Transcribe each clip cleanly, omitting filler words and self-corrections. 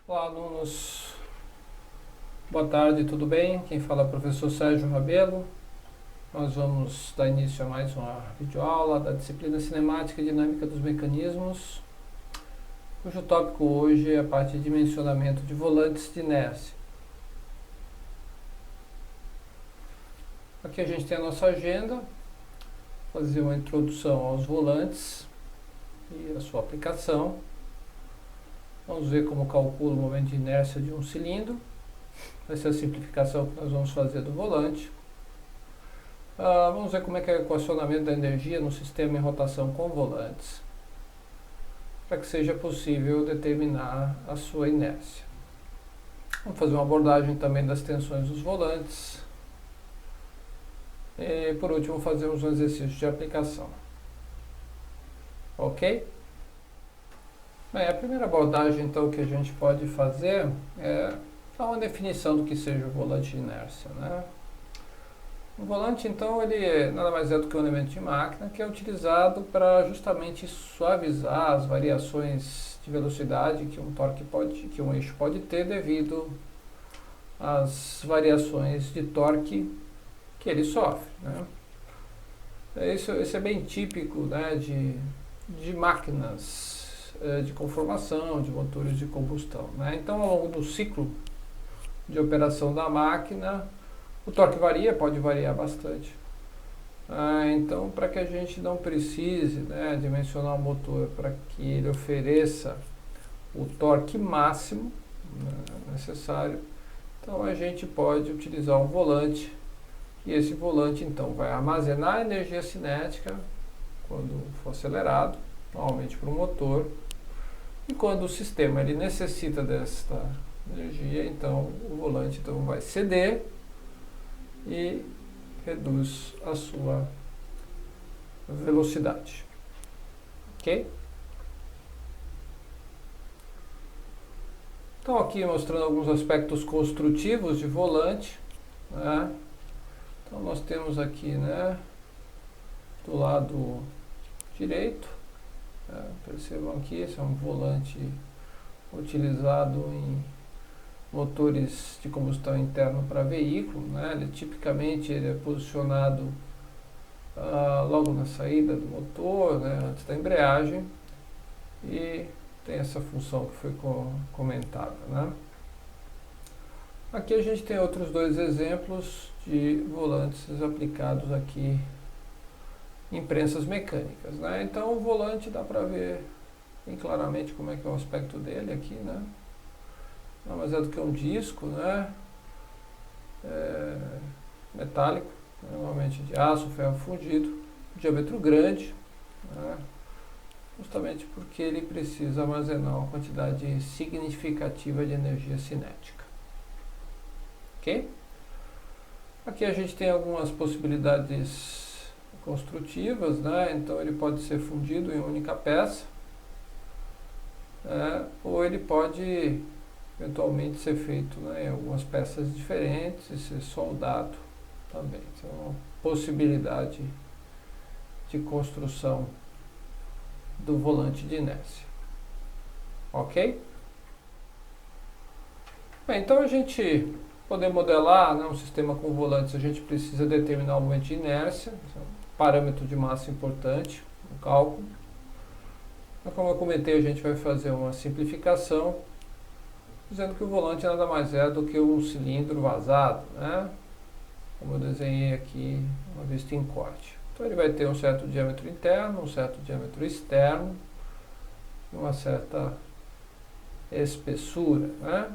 Olá, alunos. Boa tarde, tudo bem? Quem fala é o professor Sérgio Rabelo. Nós vamos dar início a mais uma videoaula da disciplina Cinemática e Dinâmica dos Mecanismos, cujo tópico hoje é a parte de dimensionamento de volantes de inércia. Aqui a gente tem a nossa agenda, fazer uma introdução aos volantes e a sua aplicação. Vamos ver como calcula o momento de inércia de um cilindro. Vai ser a simplificação que nós vamos fazer do volante. Vamos ver como é que é o equacionamento da energia no sistema em rotação com volantes, para que seja possível determinar a sua inércia. Vamos fazer uma abordagem também das tensões dos volantes. E por último fazemos um exercício de aplicação. Ok? Bem, a primeira abordagem então que a gente pode fazer é dar uma definição do que seja o volante de inércia, né? O volante, então, ele nada mais é do que um elemento de máquina que é utilizado para justamente suavizar as variações de velocidade que um eixo pode ter devido às variações de torque que ele sofre, né? Isso é bem típico, né, de máquinas de conformação, de motores de combustão, né? Então, ao longo do ciclo de operação da máquina, o torque varia, pode variar bastante. Então, para que a gente não precise, né, dimensionar o motor para que ele ofereça o torque máximo, né, necessário, então a gente pode utilizar um volante, e esse volante então vai armazenar energia cinética quando for acelerado, normalmente para o motor, e quando o sistema ele necessita desta energia, então o volante então vai ceder e reduz a sua velocidade. Ok? Então aqui mostrando alguns aspectos construtivos de volante, né? Então nós temos aqui, né, do lado direito, percebam aqui, esse é um volante utilizado em motores de combustão interna para veículo, né? Tipicamente ele é posicionado logo na saída do motor, né, antes da embreagem, e tem essa função que foi comentada, né? Aqui a gente tem outros dois exemplos de volantes aplicados aqui em prensas mecânicas, né? Então o volante dá para ver bem claramente como é que é o aspecto dele aqui, né? Não mais é do que um disco, né? Metálico, normalmente de aço, ferro fundido, diâmetro grande, né? Justamente porque ele precisa armazenar uma quantidade significativa de energia cinética. Ok? Aqui a gente tem algumas possibilidades construtivas, né? Então ele pode ser fundido em uma única peça, ou ele pode eventualmente ser feito, né, em algumas peças diferentes e ser soldado também. Então, é uma possibilidade de construção do volante de inércia. Ok? Bem, então a gente poder modelar, né, um sistema com volantes, a gente precisa determinar o momento de inércia, é um parâmetro de massa importante no cálculo. Mas, como eu comentei, a gente vai fazer uma simplificação dizendo que o volante nada mais é do que um cilindro vazado, né? Como eu desenhei aqui, uma vista em corte. Então ele vai ter um certo diâmetro interno, um certo diâmetro externo, uma certa espessura, né?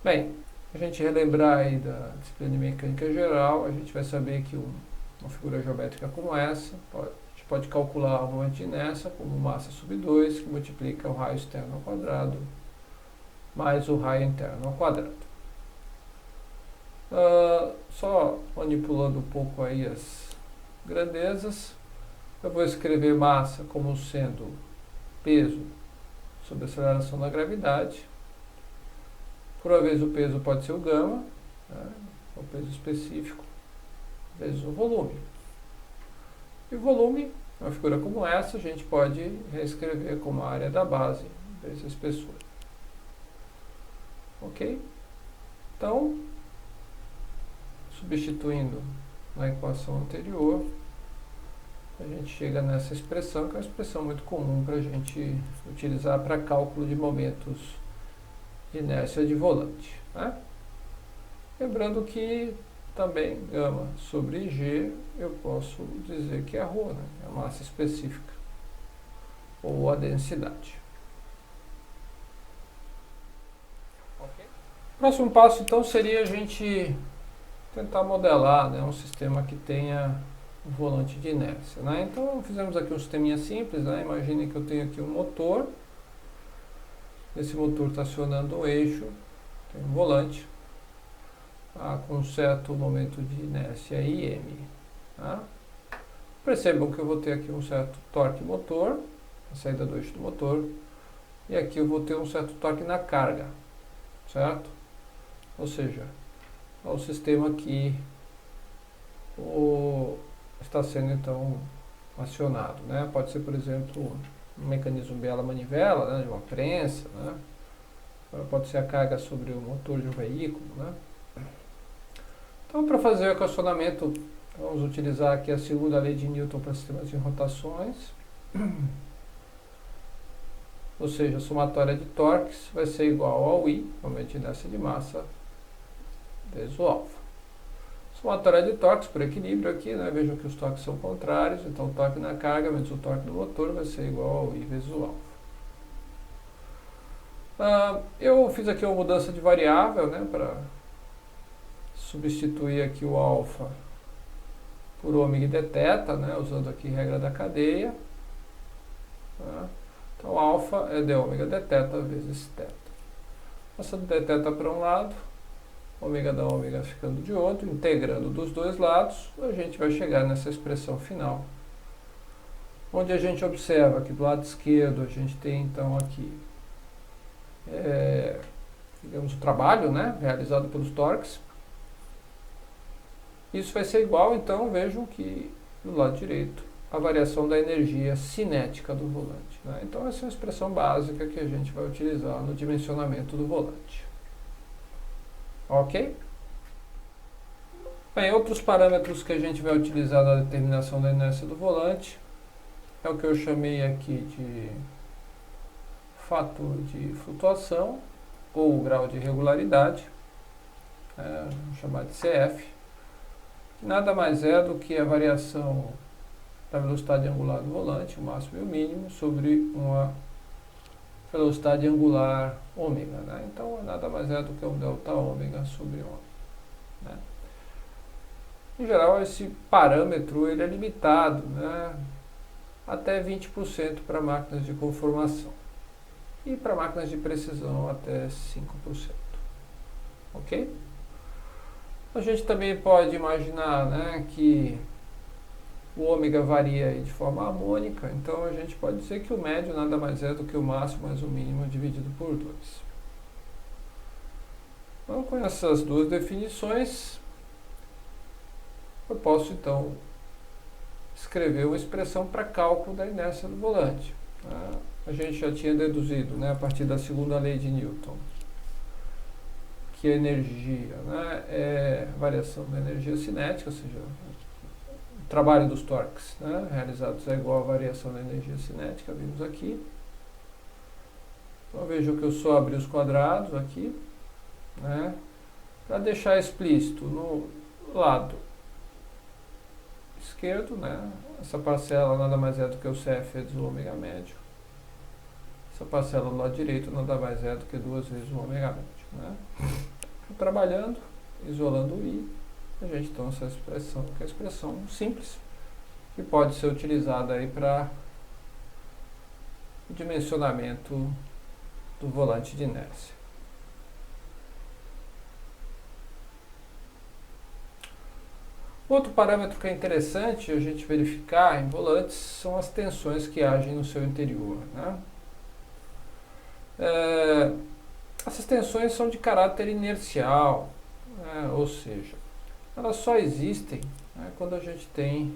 Bem, a gente relembrar aí da disciplina de mecânica geral, a gente vai saber que uma figura geométrica como essa, a gente pode calcular o momento de inércia como massa sobre 2, que multiplica o raio externo ao quadrado mais o raio interno ao quadrado. Só manipulando um pouco aí as grandezas, eu vou escrever massa como sendo peso sobre a aceleração da gravidade. Por uma vez o peso pode ser o gama, né, o peso específico vezes o volume. E o volume, uma figura como essa, a gente pode reescrever como a área da base vezes a espessura. Ok? Então, substituindo na equação anterior, a gente chega nessa expressão, que é uma expressão muito comum para a gente utilizar para cálculo de momentos de inércia de volante. Né? Lembrando que também gama sobre G eu posso dizer que é ρ, né? É a massa específica, ou a densidade. Okay. Próximo passo então seria a gente tentar modelar, né, um sistema que tenha um volante de inércia. Né? Então fizemos aqui um sisteminha simples, né? Imagine que eu tenho aqui um motor, esse motor está acionando o eixo, tem um volante, com um certo momento de inércia IM. Tá? Percebam que eu vou ter aqui um certo torque motor, a saída do eixo do motor, e aqui eu vou ter um certo torque na carga, certo? Ou seja, é o sistema que está sendo então acionado, né? Pode ser, por exemplo, um mecanismo biela-manivela, né, de uma prensa, né? Pode ser a carga sobre o motor de um veículo, né? Então, para fazer o equacionamento, vamos utilizar aqui a segunda lei de Newton para sistemas em rotações. Ou seja, a somatória de torques vai ser igual ao I, momento de inércia de massa, vezes o alfa. Somatória de torques por equilíbrio aqui, né? Vejam que os torques são contrários, então o torque na carga menos o torque do motor vai ser igual ao I vezes o alfa. Eu fiz aqui uma mudança de variável, né, para substituir aqui o alfa por ômega dθ, né, usando aqui a regra da cadeia. Tá? Então, alfa é d ômega dθ vezes θ. Passando dθ para um lado, ômega da ômega ficando de outro, integrando dos dois lados, a gente vai chegar nessa expressão final, onde a gente observa que do lado esquerdo a gente tem então aqui, digamos, o trabalho, né, realizado pelos torques. Isso vai ser igual, então, vejam que do lado direito, a variação da energia cinética do volante. Né? Então, essa é uma expressão básica que a gente vai utilizar no dimensionamento do volante. Ok? Bem, outros parâmetros que a gente vai utilizar na determinação da inércia do volante é o que eu chamei aqui de fator de flutuação, ou grau de regularidade, vamos chamar de CF, que nada mais é do que a variação da velocidade angular do volante, o máximo e o mínimo, sobre uma velocidade angular ômega. Né? Então, nada mais é do que um delta ômega sobre ômega. Né? Em geral, esse parâmetro ele é limitado, né, até 20% para máquinas de conformação e para máquinas de precisão até 5%. Ok? A gente também pode imaginar, né, que o ômega varia aí de forma harmônica, então a gente pode dizer que o médio nada mais é do que o máximo mais o mínimo dividido por 2. Então, com essas duas definições, eu posso então escrever uma expressão para cálculo da inércia do volante. A gente já tinha deduzido, né, a partir da segunda lei de Newton, que a energia, né, é a variação da energia cinética, ou seja, o trabalho dos torques, né, realizados é igual à variação da energia cinética, vimos aqui. Então vejam que eu só abri os quadrados aqui, né, para deixar explícito no lado esquerdo, né, essa parcela nada mais é do que o CF vezes o ômega médio. Essa parcela do lado direito nada mais é do que 2 vezes o ômega médio. Né? Trabalhando, isolando o I, a gente tem essa expressão, que é a expressão simples, que pode ser utilizada aí para o dimensionamento do volante de inércia. Outro parâmetro que é interessante a gente verificar em volantes são as tensões que agem no seu interior. Né? Essas tensões são de caráter inercial, né? Ou seja, elas só existem, né, quando a gente tem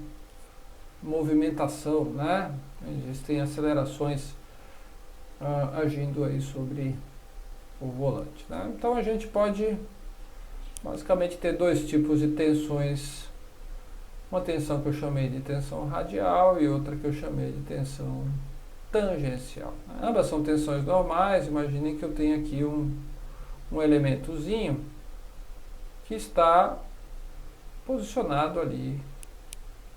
movimentação, né? Existem acelerações agindo aí sobre o volante, né? Então a gente pode basicamente ter dois tipos de tensões, uma tensão que eu chamei de tensão radial e outra que eu chamei de tensão tangencial. Ambas são tensões normais. Imaginem que eu tenho aqui um elementozinho que está posicionado ali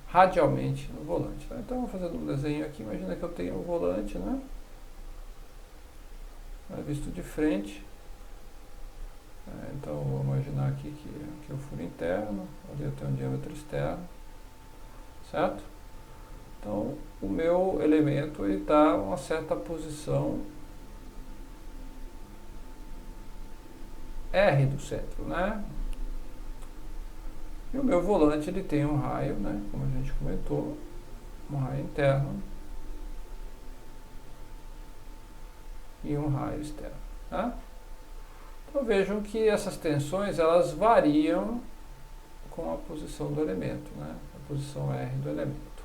radialmente no volante, né? Então, fazendo um desenho aqui, imagina que eu tenho o volante, né? Visto de frente. Então, vou imaginar aqui que é o furo interno, ali eu tenho um diâmetro externo, certo? Então, o meu elemento está em uma certa posição R do centro, né? E o meu volante ele tem um raio, né? Como a gente comentou, um raio interno e um raio externo, tá? Então vejam que essas tensões elas variam com a posição do elemento, né? A posição R do elemento.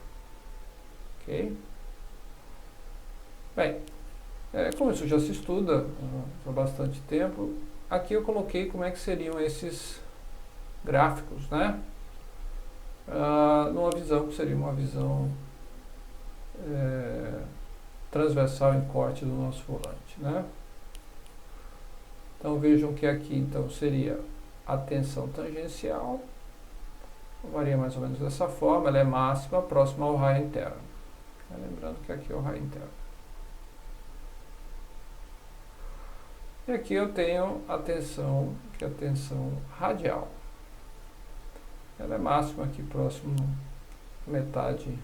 Ok? Bem, como isso já se estuda há bastante tempo, aqui eu coloquei como é que seriam esses gráficos, né? Numa visão que seria uma visão transversal em corte do nosso volante, né? Então vejam que aqui então seria a tensão tangencial, varia mais ou menos dessa forma, ela é máxima, próxima ao raio interno. Lembrando que aqui é o raio interno. E aqui eu tenho a tensão, que é a tensão radial. Ela é máxima aqui próximo à metade,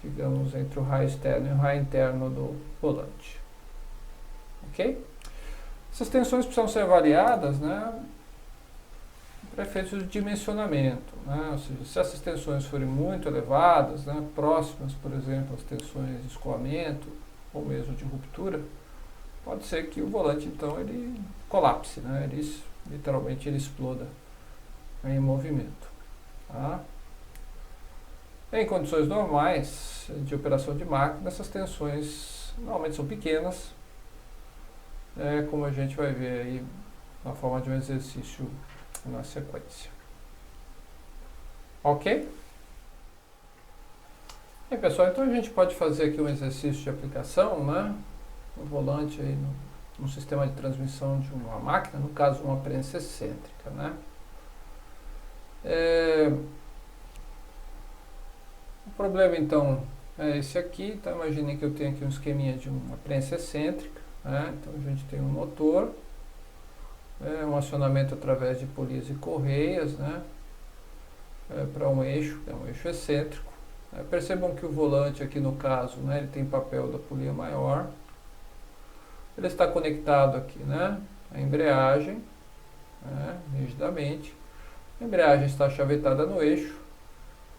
digamos, entre o raio externo e o raio interno do volante. Ok? Essas tensões precisam ser avaliadas, né, para efeitos de dimensionamento, né? Ou seja, se essas tensões forem muito elevadas, né, próximas, por exemplo, às tensões de escoamento ou mesmo de ruptura, pode ser que o volante então ele colapse, né? Literalmente ele exploda em movimento. Tá? Em condições normais de operação de máquina, essas tensões normalmente são pequenas, como a gente vai ver aí na forma de um exercício na sequência. Ok? E pessoal, então a gente pode fazer aqui um exercício de aplicação, né? Um volante aí no sistema de transmissão de uma máquina, no caso uma prensa excêntrica, né? O problema então é esse aqui. Então imagine que eu tenho aqui um esqueminha de uma prensa excêntrica, né? Então a gente tem um motor, um acionamento através de polias e correias, né? Para um eixo, que é um eixo excêntrico. Percebam que o volante aqui no caso, né, ele tem papel da polia maior. Ele está conectado aqui, né, à embreagem, rigidamente. A embreagem está chavetada no eixo.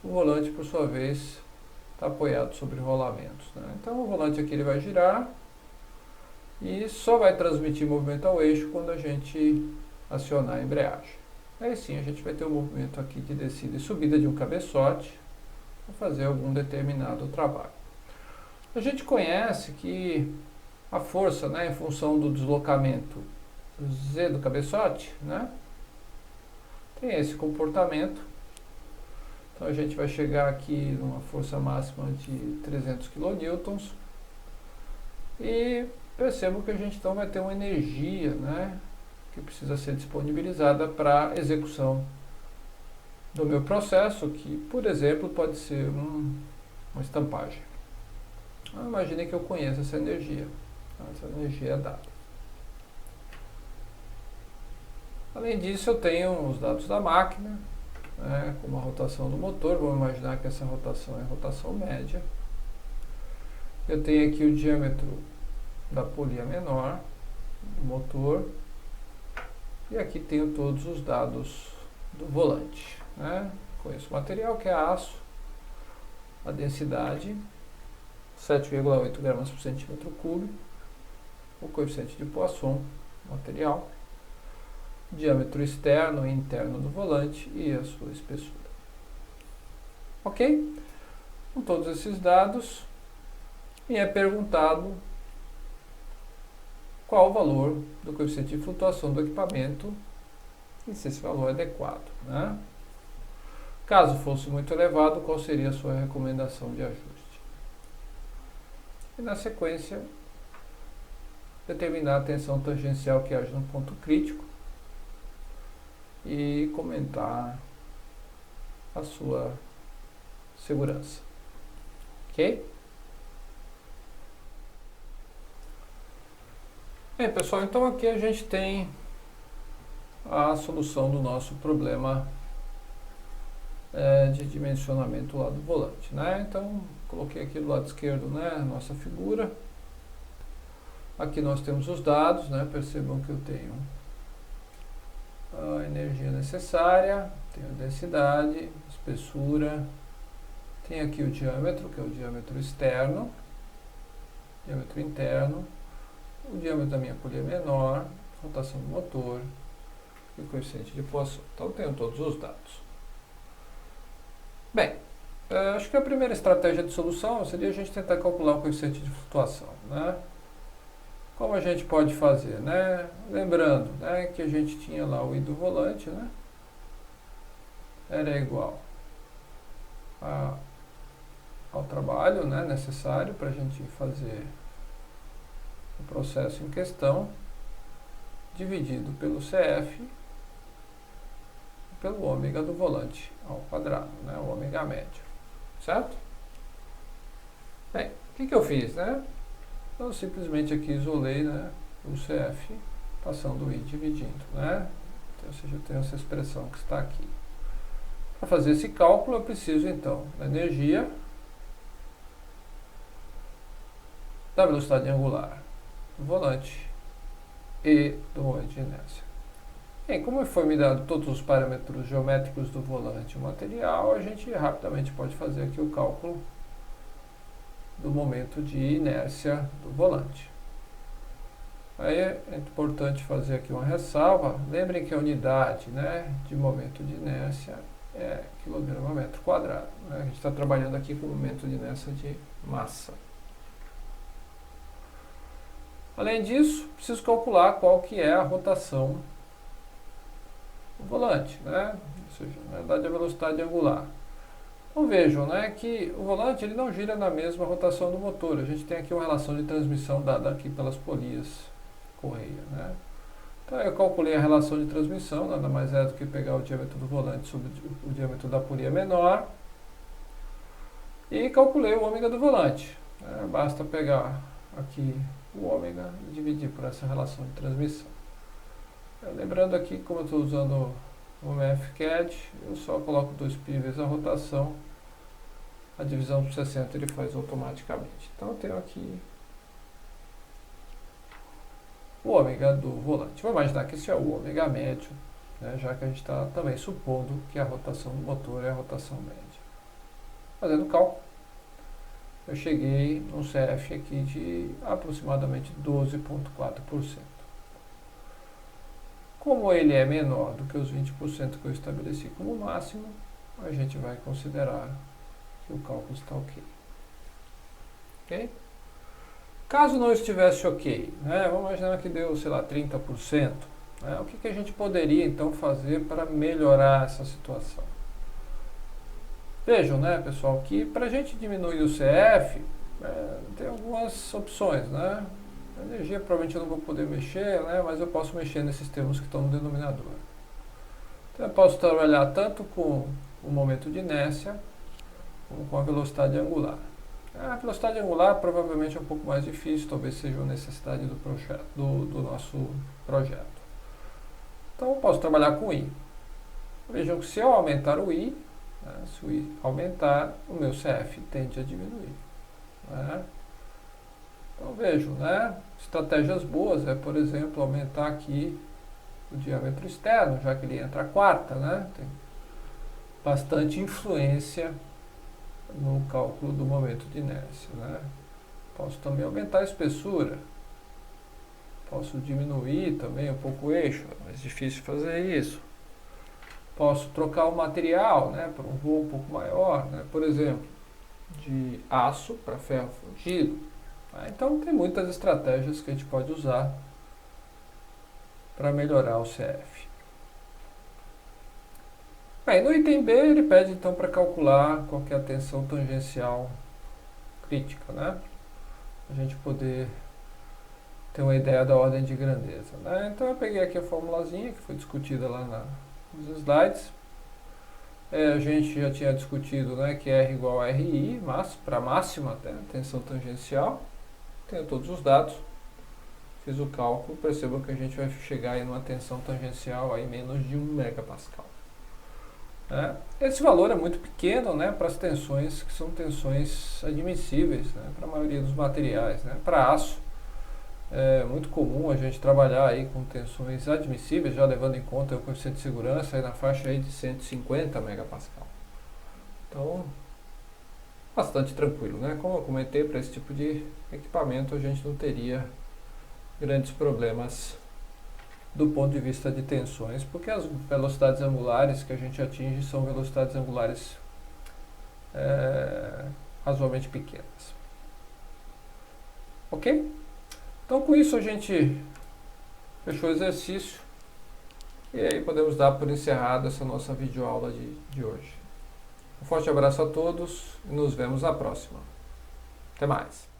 O volante, por sua vez, está apoiado sobre rolamentos, né? Então o volante aqui ele vai girar e só vai transmitir movimento ao eixo quando a gente acionar a embreagem. Aí sim a gente vai ter um movimento aqui de descida e subida de um cabeçote para fazer algum determinado trabalho. A gente conhece que a força, né, em função do deslocamento Z do cabeçote, né, tem esse comportamento. Então a gente vai chegar aqui numa força máxima de 300 kN e percebo que a gente então vai ter uma energia, né, que precisa ser disponibilizada para a execução do meu processo, que, por exemplo, pode ser uma estampagem. Então, imagine que eu conheço essa energia. Essa energia é dada. Além disso, eu tenho os dados da máquina, né, como a rotação do motor. Vamos imaginar que essa rotação é rotação média. Eu tenho aqui o diâmetro da polia menor do motor. E aqui tenho todos os dados do volante, né? Conheço o material, que é aço, a densidade 7,8 gramas por centímetro cúbico, o coeficiente de Poisson, material, diâmetro externo e interno do volante e a sua espessura. Ok? Com todos esses dados, e é perguntado qual o valor do coeficiente de flutuação do equipamento e se esse valor é adequado, né? Caso fosse muito elevado, qual seria a sua recomendação de ajuste? E na sequência, determinar a tensão tangencial que age no ponto crítico e comentar a sua segurança. Ok? Bem, pessoal, então aqui a gente tem a solução do nosso problema de dimensionamento lá do volante, né? Então, coloquei aqui do lado esquerdo, né, a nossa figura. Aqui nós temos os dados, né? Percebam que eu tenho a energia necessária, tenho a densidade, espessura, tem aqui o diâmetro, que é o diâmetro externo, diâmetro interno, o diâmetro da minha polia menor, rotação do motor e o coeficiente de poação. Então, tenho todos os dados. Bem, acho que a primeira estratégia de solução seria a gente tentar calcular o coeficiente de flutuação, né? Como a gente pode fazer, né? Lembrando, né, que a gente tinha lá o I do volante, né? Era igual ao trabalho, né, necessário para a gente fazer o processo em questão, dividido pelo CF pelo ômega do volante ao quadrado, né, o ômega médio, certo? Bem, o que eu fiz, né? Eu simplesmente aqui isolei, né, o CF passando o I dividindo, né? Então, ou seja, eu tenho essa expressão que está aqui. Para fazer esse cálculo, eu preciso então da energia, da velocidade angular do volante e do momento de inércia. Bem, como foi me dado todos os parâmetros geométricos do volante e o material, a gente rapidamente pode fazer aqui o cálculo do momento de inércia do volante. Aí é importante fazer aqui uma ressalva. Lembrem que a unidade, né, de momento de inércia é quilograma metro quadrado, né? A gente está trabalhando aqui com o momento de inércia de massa. Além disso, preciso calcular qual que é a rotação do volante, né? Ou seja, na verdade a velocidade angular. Então vejam, né, que o volante ele não gira na mesma rotação do motor. A gente tem aqui uma relação de transmissão dada aqui pelas polias correia, né? Então eu calculei a relação de transmissão, nada mais é do que pegar o diâmetro do volante sobre o diâmetro da polia menor e calculei o ômega do volante, né? Basta pegar aqui o ômega e dividir por essa relação de transmissão. Lembrando aqui, como eu estou usando o MFCAD, eu só coloco 2π vezes a rotação, a divisão por 60 ele faz automaticamente. Então eu tenho aqui o ômega do volante. Vou imaginar que esse é o ômega médio, né, já que a gente está também supondo que a rotação do motor é a rotação média. Fazendo o cálculo, eu cheguei num CF aqui de aproximadamente 12,4%. Como ele é menor do que os 20% que eu estabeleci como máximo, a gente vai considerar que o cálculo está ok. Ok? Caso não estivesse ok, né, vamos imaginar que deu, sei lá, 30%, né, o que a gente poderia então fazer para melhorar essa situação? Vejam, né, pessoal, que para a gente diminuir o CF, tem algumas opções, né? A energia provavelmente eu não vou poder mexer, né, mas eu posso mexer nesses termos que estão no denominador. Então eu posso trabalhar tanto com o momento de inércia, como com a velocidade angular. A velocidade angular provavelmente é um pouco mais difícil, talvez seja uma necessidade do nosso projeto. Então eu posso trabalhar com I. Vejam que se eu aumentar o I, né, se o I aumentar, o meu CF tende a diminuir, né? Então vejam, né, estratégias boas é, por exemplo, aumentar aqui o diâmetro externo, já que ele entra a quarta, né? Tem bastante influência no cálculo do momento de inércia, né? Posso também aumentar a espessura, posso diminuir também um pouco o eixo, é mais difícil fazer isso. Posso trocar o material, né, para um voo um pouco maior, né, por exemplo, de aço para ferro fundido. Né? Então tem muitas estratégias que a gente pode usar para melhorar o CF. Bem, no item B ele pede então para calcular qual que é a tensão tangencial crítica, né? A gente poder ter uma ideia da ordem de grandeza, né? Então eu peguei aqui a formulazinha que foi discutida lá nos slides. A gente já tinha discutido, né, que R igual a RI, para máxima, né, tensão tangencial. Tenho todos os dados, fiz o cálculo, perceba que a gente vai chegar aí numa tensão tangencial aí menos de 1 megapascal. Né? Esse valor é muito pequeno, né, para as tensões que são tensões admissíveis, né, para a maioria dos materiais. Né? Para aço, é muito comum a gente trabalhar aí com tensões admissíveis, já levando em conta o coeficiente de segurança aí na faixa aí de 150 megapascal. Então, bastante tranquilo, né? Como eu comentei, para esse tipo de equipamento a gente não teria grandes problemas do ponto de vista de tensões, porque as velocidades angulares que a gente atinge são velocidades angulares razoavelmente pequenas. Ok? Então com isso a gente fechou o exercício e aí podemos dar por encerrada essa nossa videoaula de hoje. Um forte abraço a todos e nos vemos na próxima. Até mais!